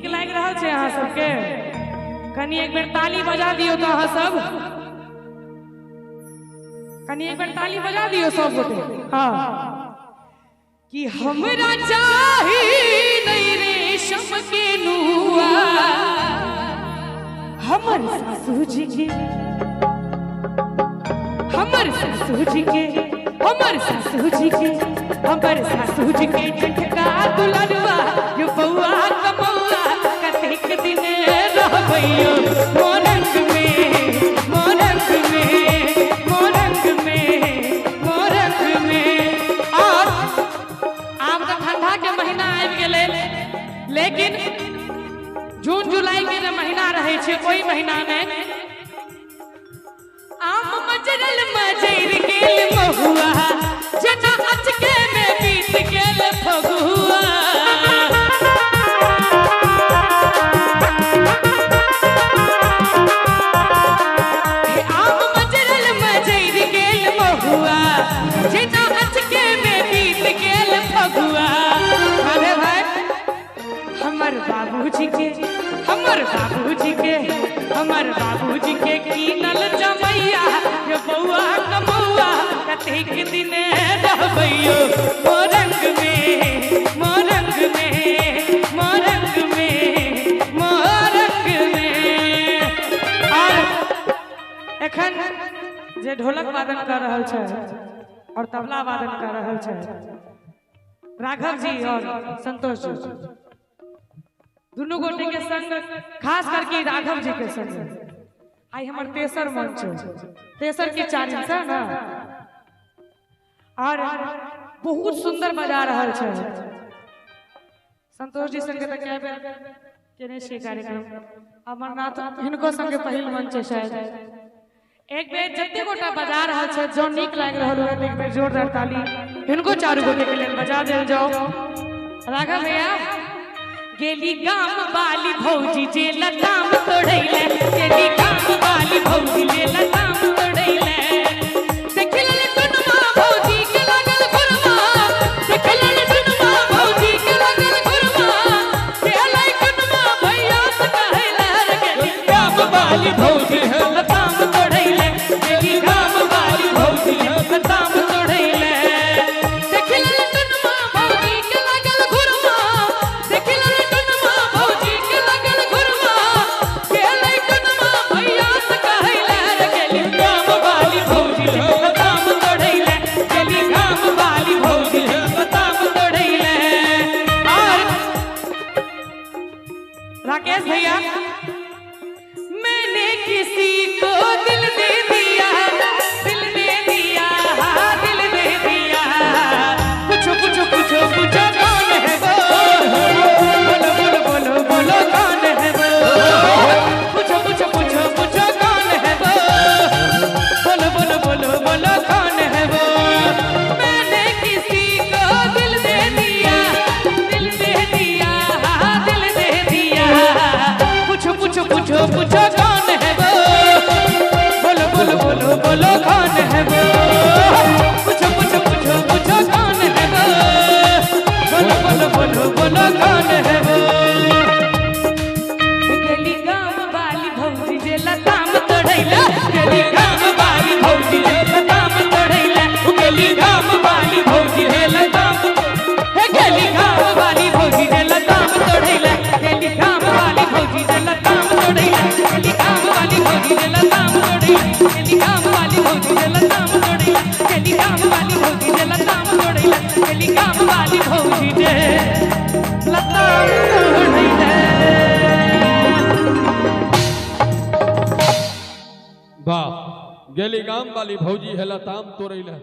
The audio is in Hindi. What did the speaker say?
नीक लाग रहा है अहाँ सबके? कनी एक बेर ताली बजा दियो तो अहाँ सब, कनी एक बेर ताली बजा दियो सब गोटे। हाँ कि हमरा चाही नहीं रेशम के नुआ, हमर सासू जी के, हमर सासू जी के, हमर सासू जी के, हमर सासू जी के झटका दुलरवा यो बउआ कमौआ कतेक दिन रहबैयो मोरंग में, मोरंग में, मोरंग में, मोरंग में। और आब तो ठंडा के महीना आबि गेलै, लेकिन जून जुलाई के जे महीना रहे छै ओई महीना में आम मजरल मजर गेल महुआ, जना अचके में बीत गेल फगुआ। आम मजरल मजर गेल महुआ, जना अचके में बीत गेल फगुआ। अरे भाई हमर बाबूजी के, हमर बाबूजी के, हमर बाबूजी के कीनल जमैया ये बउआ कमौआ कतेक दिन रहबैयो मोरंग में, मोरंग में, मोरंग में, मोरंग में। और एखन जे ढोलक वादन कर रहल छै और तबला वादन कर रहल छै राघव जी और संतोष जी, दोनों गोटे के संग, खास करके राघव जी के संग आई हमार तेसर मंच, तेसर की चारी से ना, और बहुत सुंदर बजा रहा है। संतोष जी संगे तो क्या केने छे कार्यक्रम, अमरनाथ हिनको संगे पहिल मंच है शायद। एक बेर जते गोटा बजा रहा है जो नीक लाग रहल है, एक बेर जोरदार ताली हिनको चारू गोटे के लिए बजा देल जाओ। राघव भैया गेली गाम वाली भौजी जे लताम तोड़ैले, गेली गाम वाली भौजी जे लताम तोड़ैले। देखले टुनमा भौजी के लागल गुरमा, देखले टुनमा भौजी के लागल गुरमा, केलै टुनमा भैया से कहैले गेली गाम वाली भौजी है लताम तोड़ैले, गेली गाम वाली भौजी है लताम तोड़ैले। देखले टुनमा भौजी के लागल गुरमा, देखले राकेश भैया मैंने किसी को दिल दे दिया, दिल दे दिया, दिल दे दिया। पूछो पूछो पूछो पूछो कौन है वो, बोलो बोलो बोलो बोलो कौन है वो। पूछो पूछो पूछो पूछो कौन है वो, बोलो बोलो बोलो बोलो कौन है वो। मैंने किसी को दिल दे दिया, दिल दे दिया, दिल दे दिया। पूछो पूछो पूछो पूछो कौन है वो, बोलो बोलो बोलो बोलो कौन है वो। पूछो पूछो पूछो पूछो कौन है वो, बोलो बोलो बोलो बोलो कौन है वो। गेली गाम वाली भौजी जे लताम तोड़ैले, गेली गाम वाली भौजी जे लताम तोड़ैले, गेली गाम वाली भौजी जे लताम, हे गेली गाम वाली भौजी जे लताम तोड़ैले, गेली गाम वाली भौजी जे लताम तोड़ैले, गेली गाम वाली भौजी जे लताम तोड़ैले, गेली गाम वाली भौजी जे लताम तोड़ैले, गेली गाम वाली भौजी जे लताम तोड़ैले, गेली गाम वाली भौजी जे लताम तोड़ैले। वाह, गेली गाम वाली भौजी है लताम तोड़ैले।